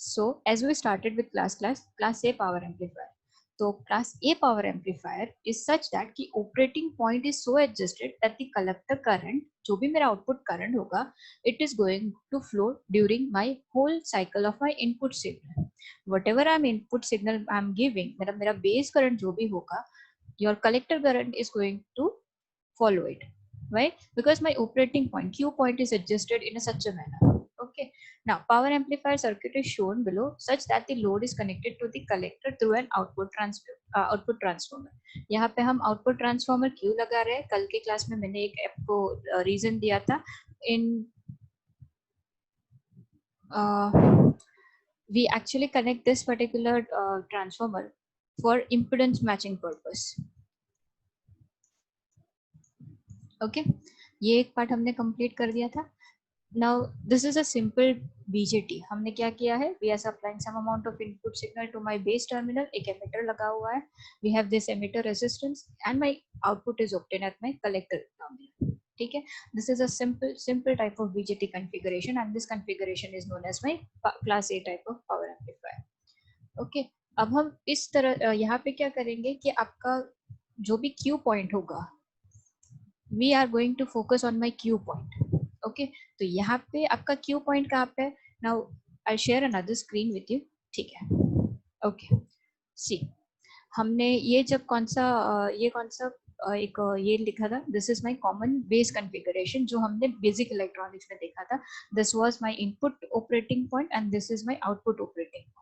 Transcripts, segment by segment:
So as we started with class A power amplifier. So class A power amplifier is such that कि operating point is so adjusted that the collector current, जो भी मेरा output current होगा, it is going to flow during my whole cycle of my input signal. Whatever I'm input signal I'm giving, मेरा base current जो भी होगा, your collector current is going to follow it. Why? Because my operating point Q point is adjusted in a such a manner. Okay. Now power amplifier circuit is shown below such that the load is connected to the collector through an output transformer. यहाँ पे हम output transformer क्यों लगा रहे हैं? कल के class में मैंने एक आपको रीजन दिया था. In we actually connect this particular transformer for impedance matching purpose. Okay, ये एक पार्ट हमने कंप्लीट कर दिया था. Now this is a simple BJT. हमने क्या किया है? We are supplying some amount of input signal to my base terminal. एक emitter लगा हुआ है. We have this emitter resistance and my output is obtained at my collector terminal. ठीक है? This is a simple type of BJT configuration and this configuration is known as my class A type of power amplifier. Okay. अब हम इस तरह यहाँ पे क्या करेंगे कि आपका जो भी Q point होगा, we are going to focus on my Q point. Okay, तो यहाँ पे आपका Q point कहाँ पे है? Now I'll share another screen with you. ठीक है. Okay, see, हमने ये जब कौन सा एक ये लिखा था, this is my common base configuration जो हमने basic electronics में देखा था. This was my input operating point and this is my output operating point.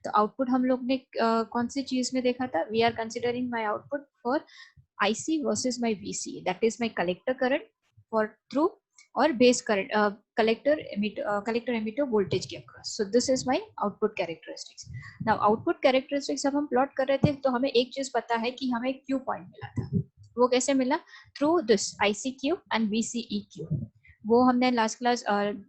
तो आउटपुट हम लोग ने कौन सी चीज में देखा था? We are considering my output for IC versus my VC, that is my collector current for through or base current collector emitter voltage के across. So this is my output characteristics. Now output characteristics जब हम plot कर रहे थे तो हमें एक चीज पता है कि हमें Q point मिला था. वो कैसे मिला? Through this ICQ and VCEQ. वो हमने last class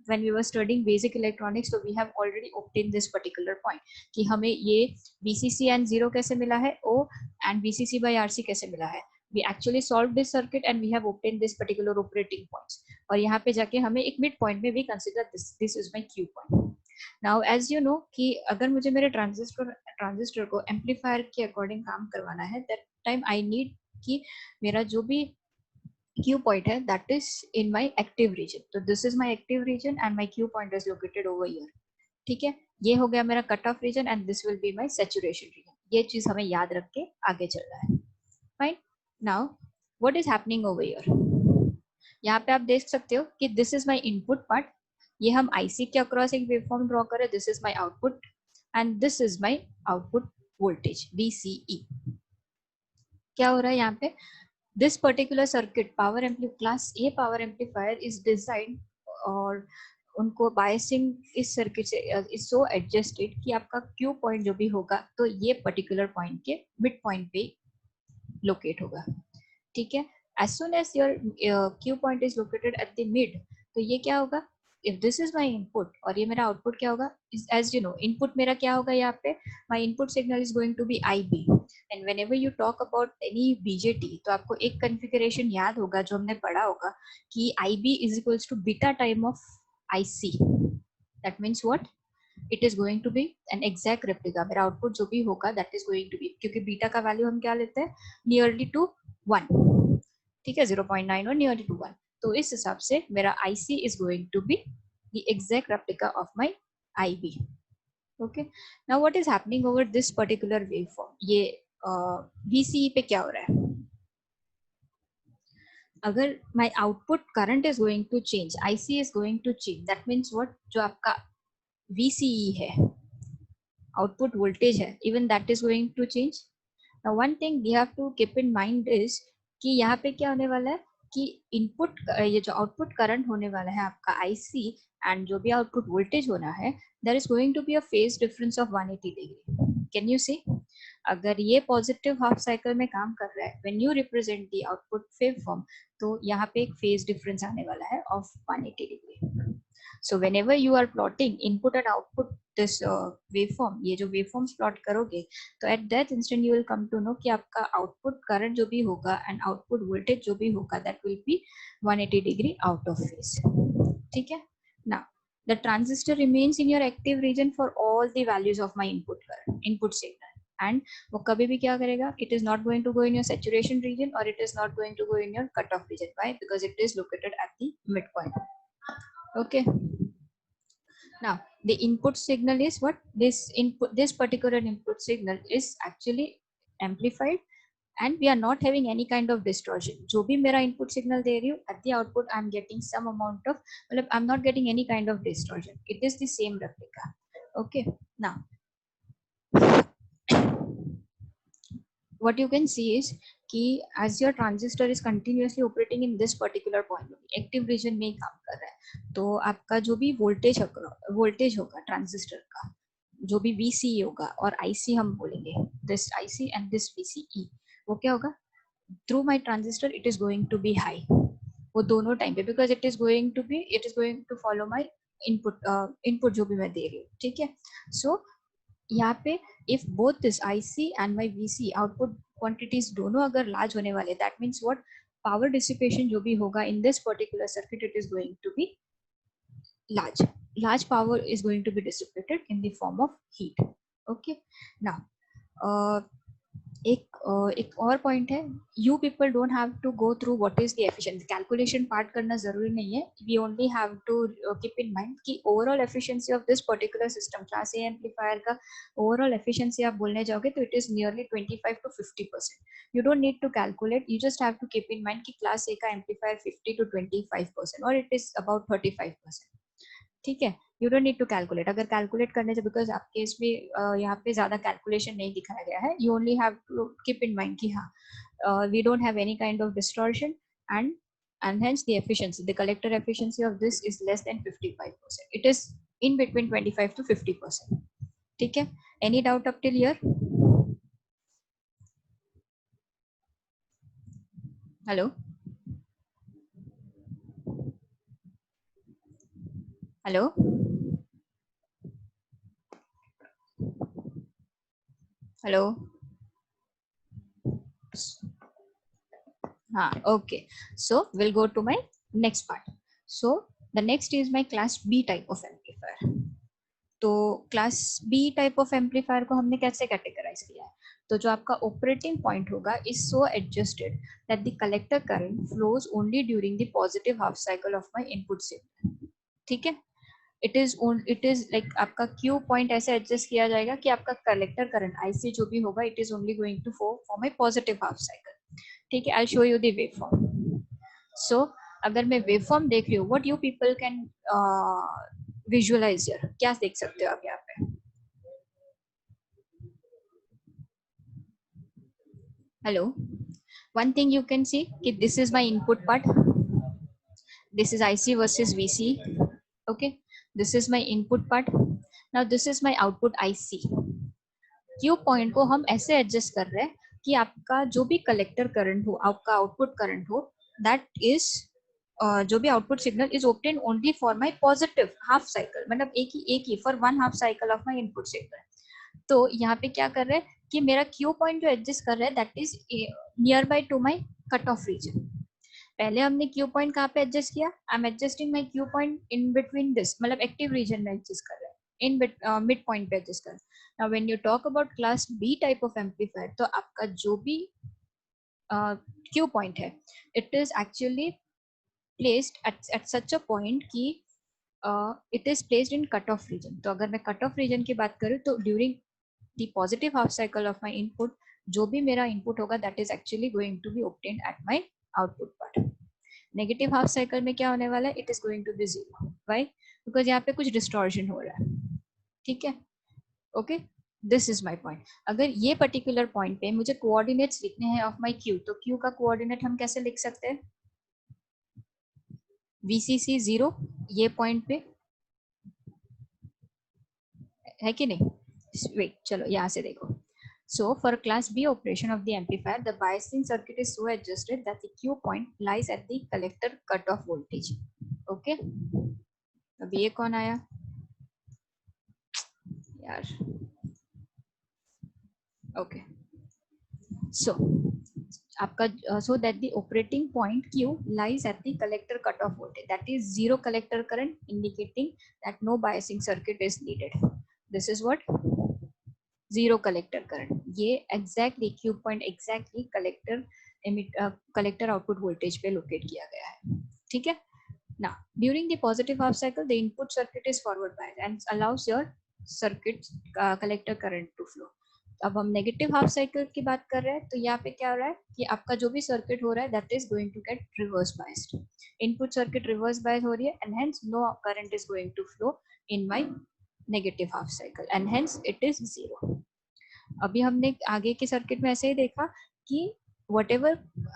when we were studying basic electronics, so we have already obtained this particular point कि हमें ये VCC and 0 कैसे मिला है, O and VCC by RC कैसे मिला है. We actually solved this circuit and we have obtained this particular operating points. और यहाँ पे जाके हमें एक mid point में भी consider this is my Q point. Now as you know कि अगर मुझे मेरे ट्रांजिस्टर को एम्पलीफायर के अकॉर्डिंग काम करवाना है, that time I need कि मेरा जो भी Q point है that is in my active region. तो this is my active region and my Q point is located over here. ठीक है, ये हो गया मेरा cut off region and this will be my saturation region. ये चीज हमें याद रख के आगे चलना है. Fine. Now what is happening over here? यहाँ पे आप देख सकते हो कि this is my input part. ये हम IC के अक्रॉस एक वेवफॉर्म ड्रॉ करें. This is my output and this is my output voltage VCE. क्या हो रहा है यहाँ पे? This particular circuit class A power amplifier is designed और उनको बायसिंग इस सर्किट से इज सो एडजस्टेड कि आपका Q पॉइंट जो भी होगा तो ये पर्टिकुलर पॉइंट के मिड पॉइंट पे लोकेट होगा. ठीक है, as soon as your Q point is located at the mid, तो ये क्या होगा? If this is my input और ये मेरा output क्या होगा? As you know, input मेरा क्या होगा यहाँ पे? My input signal is going to be IB. And whenever you talk about any BJT, तो आपको एक configuration याद होगा जो हमने पढ़ा होगा कि IB is equals to beta time of IC. That means what? It is going to be an exact replica. मेरा output जो भी होगा that is going to be, क्योंकि बीटा का वैल्यू हम क्या लेते हैं? Nearly to 1. ठीक है, 0.9 और nearly to 1. तो इस हिसाब से मेरा IC is going to be the exact replica of my IB. Okay. Now what is happening over this particular waveform? ये VCE पे क्या हो रहा है? अगर my output current is going to change, IC is going to change. That means what? जो आपका VCE है, output voltage है, even that is going to change. Now one thing we have to keep in mind is कि यहाँ पे क्या होने वाला है कि इनपुट ये जो आउटपुट करंट होने वाला है आपका IC एंड जो भी आउटपुट वोल्टेज होना है, there is going to be a phase difference of 180 degree. Can you see? अगर ये पॉजिटिव हाफ साइकिल में काम कर रहा है, when you represent the output waveform, तो यहाँ पे एक phase difference आने वाला है of 180 degree. So whenever you are plotting input and output this waveform, ये जो waveforms plot करोगे, तो at that instant you will come to know कि आपका output current जो भी होगा and output voltage जो भी होगा that will be 180 degree out of phase. ठीक है? Now the transistor remains in your active region for all the values of my input current, input signal. And वो कभी भी क्या करेगा, it is not going to go in your saturation region or it is not going to go in your cutoff region. Why? Because it is located at the midpoint. Okay. Now the input signal is what? This particular input signal is actually amplified and we are not having any kind of distortion. जो भी मेरा input signal दे रही हूँ, at the output I'm getting some amount of, मतलब I'm not getting any kind of distortion. It is the same replica. Okay. Now what you can see is कि as your transistor is continuously operating in this particular point, active region में ही काम कर रहा है, तो आपका जो भी वोल्टेज होगा ट्रांजिस्टर का, जो भी VCE होगा और IC हम बोलेंगे, this IC and this VCE, वो क्या होगा, through my transistor it is going to be high, वो दोनों टाइम पे, because it is going to follow my input जो भी मैं दे रही हूँ, ठीक है. So यहाँ पे if both this IC and my VC output quantities दोनों अगर large होने वाले, that means what, power dissipation जो भी होगा in this particular circuit, it is going to be large power is going to be dissipated in the form of heat. Okay. Now एक और point है, you people don't have to go through what is the efficiency, calculation part करना जरूरी नहीं है. We only have to keep in mind कि overall efficiency of this particular system, class A amplifier का overall efficiency आप बोलने जाओगे तो it is nearly 25 to 50%. You don't need to calculate, you just have to keep in mind कि class A का amplifier 50 to 25% और it is about 35%. ठीक है, you don't need to calculate. अगर कैलकुलेट करने से, बिकॉज आपके इसमें यहाँ पे ज्यादा कैलकुलेशन नहीं दिखाया गया है, you only have to keep in mind कि हाँ we don't have any kind of distortion and hence the efficiency, the collector efficiency of this is less than 55%. It is in between 25 to 50%. ठीक है, any doubt up till here? Hello, hello, hello. Okay, so we'll go to my next part. So the next is my class B type of amplifier. तो class B type of amplifier को हमने कैसे categorize किया है, तो जो आपका operating point होगा is so adjusted that the collector current flows only during the positive half cycle of my input signal. ठीक है, इट इज लाइक आपका क्यू पॉइंट ऐसे एडजस्ट किया जाएगा कि आपका कलेक्टर करंट आईसी जो भी होगा it is only going to form a positive half cycle. ठीक है, I show you the waveform. So अगर मैं वेवफॉर्म देख रही हूँ, what you people can visualise here, क्या देख सकते हो आप यहाँ पे? Hello, one thing you can see कि this is my input part, this is IC versus VC. Okay, this is my input part, now this is my output IC. Q point को हम ऐसे एडजस्ट कर रहे हैं कि आपका जो भी कलेक्टर करंट हो, आपका आउटपुट करंट हो, दैट इज जो भी output signal is obtain only for my positive half cycle, मतलब एक ही for one half cycle of my input signal. तो यहाँ पे क्या कर रहे हैं कि मेरा क्यू पॉइंट जो एडजस्ट कर रहा है that is nearby to my cut off region. पहले हमने क्यू पॉइंट कहाँ पे एडजस्ट किया, I am adjusting my Q point in between this, मतलब एक्टिव रीजन में एडजस्ट कर रहे हैं, इन मिड पॉइंट पे एडजस्ट कर. Now when you talk about class B type of amplifier, तो आपका जो भी क्यू पॉइंट है it is actually placed at such a point कि it is placed in cut off region. तो अगर मैं cut off region की बात करूँ तो during the positive half cycle of my input, जो भी मेरा input होगा that is actually going to be obtained at my output part. Negative half cycle में क्या होने वाला है, it is going to be 0. Why? Because यहाँ पे कुछ distortion हो रहा है. ठीक है, okay, this is my point. अगर ये particular point पे मुझे coordinates लिखने हैं of my Q, तो Q का coordinate हम कैसे लिख सकते हैं? VCC 0 ये पॉइंट पे है कि नहीं? वेट, चलो यहाँ से देखो. So for class B operation of the amplifier, the biasing circuit is so adjusted that the Q point lies at the collector cutoff voltage. Okay? अभी ये कौन आया यार? Okay. So आपका so that the operating point Q lies at the collector cutoff voltage, that is zero collector current, indicating that no biasing circuit is needed. This is what zero collector current. ये exactly Q point exactly collector output voltage पे locate किया गया है. ठीक है. Now during the positive half cycle the input circuit is forward biased and allows your circuit collector current to flow. अब हम negative half cycle की बात कर रहे हैं तो यहाँ पे क्या हो रहा है कि आपका जो भी सर्किट हो रहा है that is going to get reverse biased. Input circuit reverse bias हो रही है and hence no current is going to flow in my negative half cycle and hence it is zero. अभी हमने आगे के सर्किट में ऐसे ही देखा कि whatever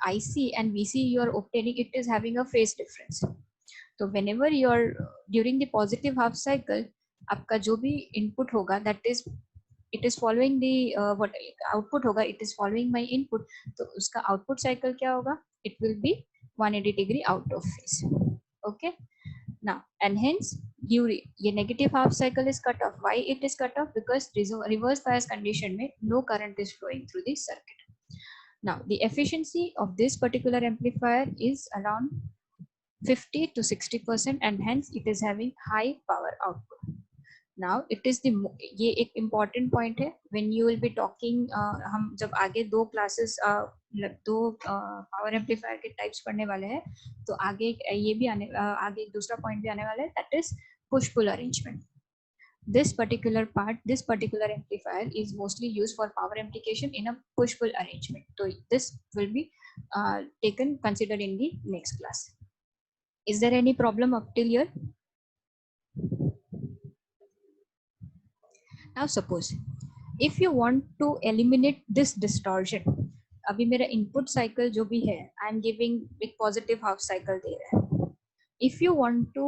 IC and VC you are obtaining, it is having a phase difference. तो whenever you are during the positive half cycle, आपका जो भी input होगा that is it is following the what output होगा it is following my input, तो उसका output cycle क्या होगा, it will be 180 degree out of phase. Okay, now and hence ये negative half cycle is cut off. Why it is cut off? Because reverse bias condition में no current is flowing through the circuit. Now the efficiency of this particular amplifier is around 50 to 60% and hence it is having high power output. Now it is the ये एक important point है when you will be talking हम जब आगे दो classes दो power amplifier के types पढ़ने वाले हैं तो आगे ये भी आगे एक दूसरा point भी आने वाला है, that is push pull arrangement. This particular amplifier is mostly used for power amplification in a push pull arrangement. So this will be considered in the next class. Is there any problem up till here? Now suppose if you want to eliminate this distortion, अभी मेरा input cycle जो भी है I am giving एक positive half cycle दे रहा है. If you want to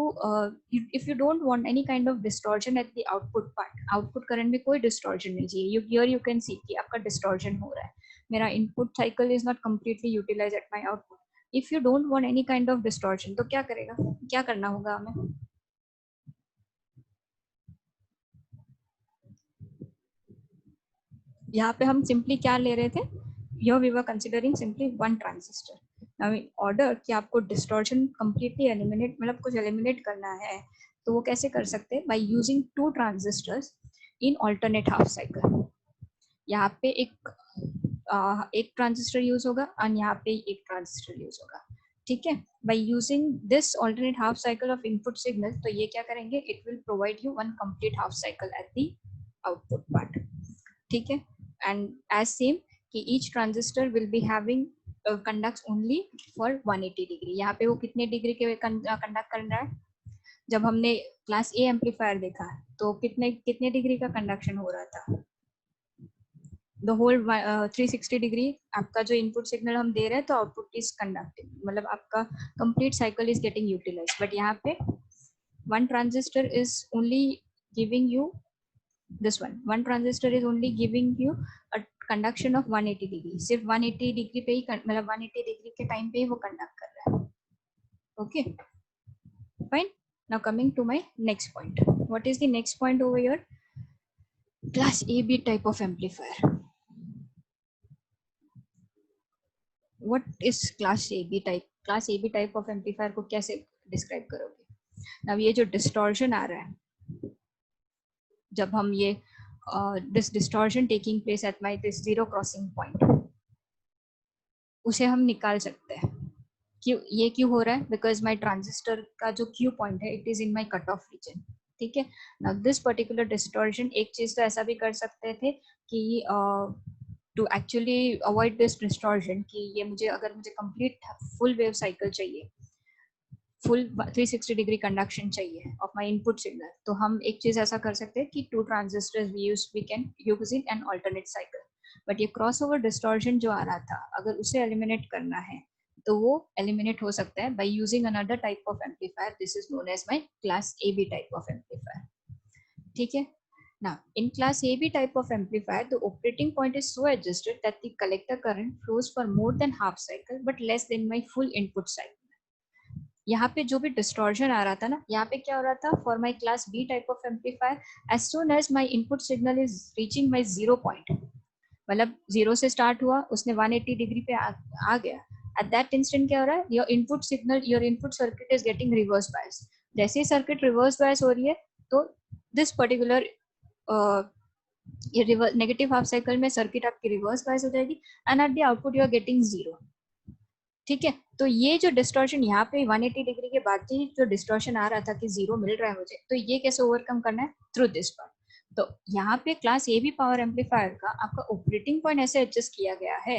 if you don't want any kind of distortion at the output part, output current में कोई distortion नहीं चाहिए, here you can see कि आपका distortion हो रहा है, मेरा input cycle is not completely utilized at my output. If you don't want any kind of distortion तो क्या करेगा, क्या करना होगा हमें? यहाँ पे हम सिंपली क्या ले रहे थे, here we were considering simply one transistor. Now in order कि आपको distortion completely eliminate मतलब कुछ eliminate करना है तो वो कैसे कर सकते हैं, by using two transistors in alternate half cycle. यहाँ पे एक ट्रांजिस्टर यूज होगा और यहाँ पे एक ट्रांजिस्टर यूज होगा. ठीक है, by using this alternate half cycle of input signal तो ये क्या करेंगे, it will provide you one complete half cycle at the output part. ठीक है, and as same कि each transistor will be having conducts only for 180 degree. यहाँ पे वो कितने डिग्री के कंडक्ट कर रहा है, जब हमने क्लास ए एम्पलीफायर देखा तो कितने डिग्री का कंडक्शन हो रहा था, द होल 360 डिग्री आपका जो इनपुट सिग्नल हम दे रहे हैं तो आउटपुट इज कंडक्टिंग, मतलब आपका complete cycle is getting utilize. But यहाँ पे one transistor is only giving you this one transistor is only giving you a conduction of 180 degree. सिर्फ 180 डिग्री पे ही मतलब 180 डिग्री के टाइम पे ही वो कंडक्ट कर रहा है. Okay fine. Now coming to my next point. What is the next point over here? Class A B type of amplifier. What is class A B type? Class A B type of amplifier को कैसे describe करोगे? Now ये जो distortion आ रहा है, जब हम ये this distortion taking place at my this zero crossing point, उसे हम निकाल सकते हैं. ये क्यों हो रहा है? बिकॉज माई ट्रांजिस्टर का जो क्यू पॉइंट है it is in my cut off region. ठीक है, नाउ दिस पर्टिकुलर डिस्टॉर्शन, एक चीज तो ऐसा भी कर सकते थे कि to actually avoid this distortion कि ये मुझे अगर मुझे कंप्लीट फुल वेव साइकिल चाहिए, फुल 360 डिग्री कंडक्शन चाहिए ऑफ माय इनपुट सिग्नल, तो हम एक चीज ऐसा कर सकते हैं कि two transistors we can use in an alternate cycle. But ये क्रॉसओवर डिस्टॉर्शन जो आ रहा था, अगर उसे एलिमिनेट करना है तो वो एलिमिनेट हो सकता है by using another type of amplifier. This is known as my class A B type of amplifier. ठीक है, now in class AB type of amplifier the operating point is so adjusted that the collector current flows for more than half cycle but less than my full input cycle. यहाँ पे जो भी distortion आ रहा था ना, यहाँ पे क्या हो रहा था, for my class B type of amplifier, as soon as my input signal is reaching my zero point, मतलब 0 से स्टार्ट हुआ, उसने 180 डिग्री पे आ गया, एट दैट इंस्टेंट क्या हो रहा है, your input signal, your input circuit is getting reverse bias. जैसे ही सर्किट रिवर्स बायस हो रही है तो दिस पर्टिकुलर ये नेगेटिव हाफ साइकिल में सर्किट आपकी रिवर्स बायस हो जाएगी and at the output you are getting 0। ठीक है, तो ये जो डिस्टॉर्शन यहाँ पे 180 डिग्री के बाद ही जो डिस्टॉर्शन आ रहा था कि 0 मिल रहा है मुझे, तो ये कैसे ओवरकम करना है, थ्रू दिस पार्ट। तो यहाँ पे class A B power amplifier का आपका ऑपरेटिंग पॉइंट ऐसे एडजस्ट किया गया है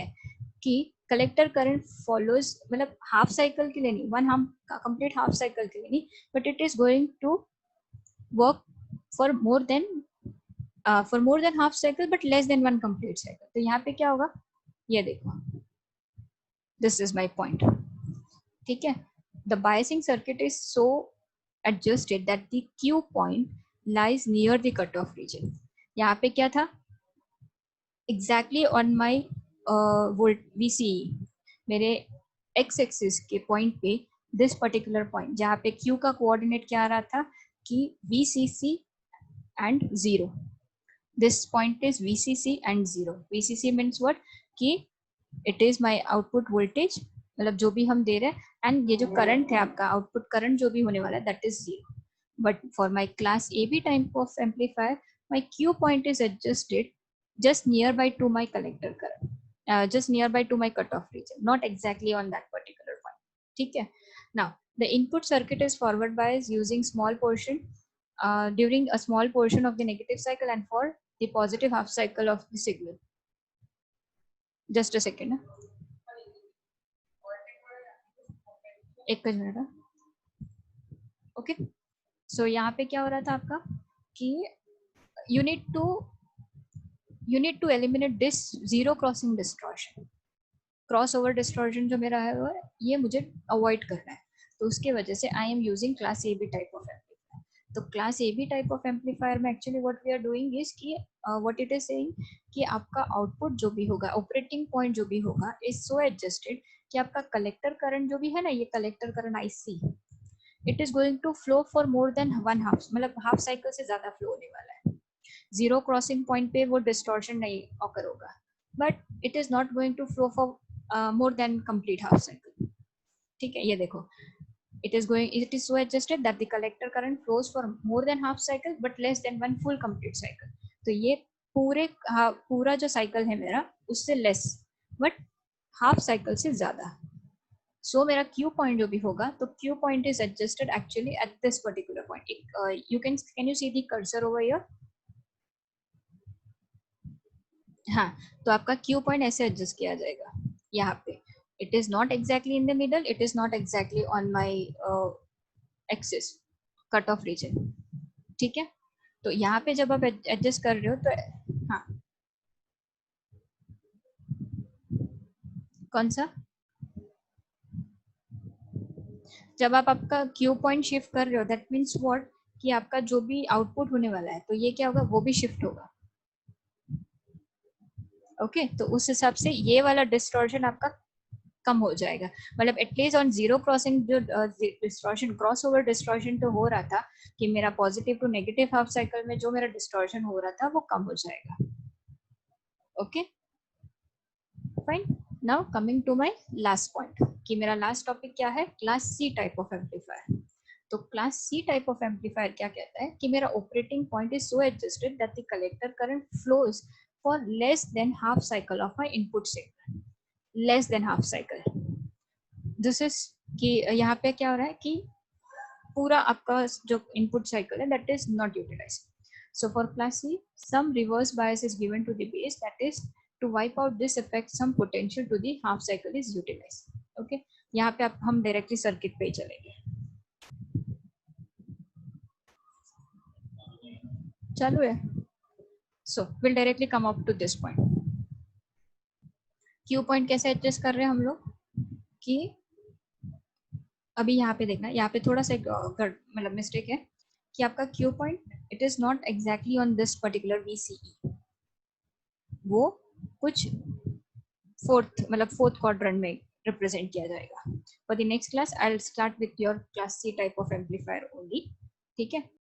कि कलेक्टर करंट फॉलोज, मतलब हाफ साइकिल के लिए नहीं, वन हम कंप्लीट हाफ साइकिल के लिए नहीं, but it is going to work for more than half cycle but less than one complete cycle. तो यहाँ पे क्या होगा, ये देखो, दिस इज माई पॉइंट। ठीक है, the biasing circuit is so adjusted that the Q point lies near the cutoff region। यहाँ पे क्या था, exactly on my volt VCE, मेरे x एक्सिस के पॉइंट पे दिस पर्टिकुलर पॉइंट जहाँ पे Q का कोऑर्डिनेट क्या आ रहा था कि VCC and 0, this point is VCC and 0। VCC means what, कि it is my output voltage, मतलब जो भी हम दे रहे हैं, एंड ये जो करंट है आपका आउटपुट करंट जो भी होने वाला है that is 0। But for my class A B type of amplifier my Q point is adjusted just nearby to my collector current, just nearby to my cutoff region, not exactly on that particular point। ठीक है, now the input circuit is forward bias using small portion during a small portion of the negative cycle and for the positive half cycle of the signal। just a second, एक minute. Okay, सो यहाँ पे क्या हो रहा था आपका कि you need to eliminate this zero crossing distortion, cross over distortion जो मेरा है वो ये मुझे अवॉइड करना है, तो उसके वजह से I am using class A B type of amplifier. तो class A B type of amplifier में actually what we are doing is कि व्हाट इट इज सेइंग कि आपका आउटपुट जो भी होगा, ऑपरेटिंग पॉइंट जो भी होगा, इज सो एडजस्टेड कि आपका कलेक्टर करंट जो भी है ना, ये collector current IC, it is going to flow for more than one half, मतलब हाफ साइकिल से ज्यादा फ्लो होने वाला है। जीरो क्रॉसिंग पॉइंट पे वो डिस्टॉर्शन नहीं ऑकर होगा, but it is not going to flow for more than complete half cycle. ठीक है, ये देखो, it is so adjusted that the collector current flows for more than half cycle but less than one full complete cycle। तो ये पूरा जो cycle है मेरा उससे लेस बट हाफ साइकिल से ज्यादा। सो मेरा क्यू पॉइंट जो भी होगा, तो Q point is adjusted actually at this particular point. You can you see the cursor over here. हाँ, तो आपका क्यू पॉइंट ऐसे एडजस्ट किया जाएगा यहाँ पे। It is not exactly in the middle, it is not exactly on my axis cut off region. ठीक है, तो यहाँ पे जब आप एडजस्ट कर रहे हो तो हाँ, कौन सा, जब आप आपका क्यू पॉइंट शिफ्ट कर रहे हो दैट मीन्स व्हाट, कि आपका जो भी आउटपुट होने वाला है तो ये क्या होगा, वो भी शिफ्ट होगा। ओके, तो उस हिसाब से ये वाला डिस्टॉर्शन आपका कम हो जाएगा, मतलब एटलीस्ट ऑन जीरो क्रॉसिंग जो डिस्टॉर्शन, क्रॉस ओवर डिस्टॉर्शन तो हो रहा था कि मेरा positive to negative half cycle में जो मेरा डिस्टॉर्शन हो रहा था वो कम हो जाएगा। Okay fine, now coming to my last point कि मेरा लास्ट टॉपिक क्या है, class C type of amplifier. तो class C type of amplifier क्या कहता है कि मेरा operating point is so adjusted that the collector current flows for less than half cycle of my input signal, less than half cycle. This is कि यहाँ पे क्या हो रहा है कि पूरा आपका जो इनपुट साइकिल है that is not utilized. So for class C, some reverse bias is given to the base, that is to wipe out this effect, some potential to the half cycle is utilized। Okay, यहाँ पे आप हम directly circuit पे चलेंगे। चालू है, so we'll directly come up to this point। Q point कैसे adjust कर रहे हैं हम लोग कि अभी यहाँ पे देखना, यहाँ पे थोड़ा सा मतलब मिस्टेक है कि आपका Q point it is not exactly on this particular VCE, वो कुछ फोर्थ क्वाड्रेंट में रिप्रेजेंट किया जाएगा। For the next class I will start with your class C type of amplifier only. ठीक है,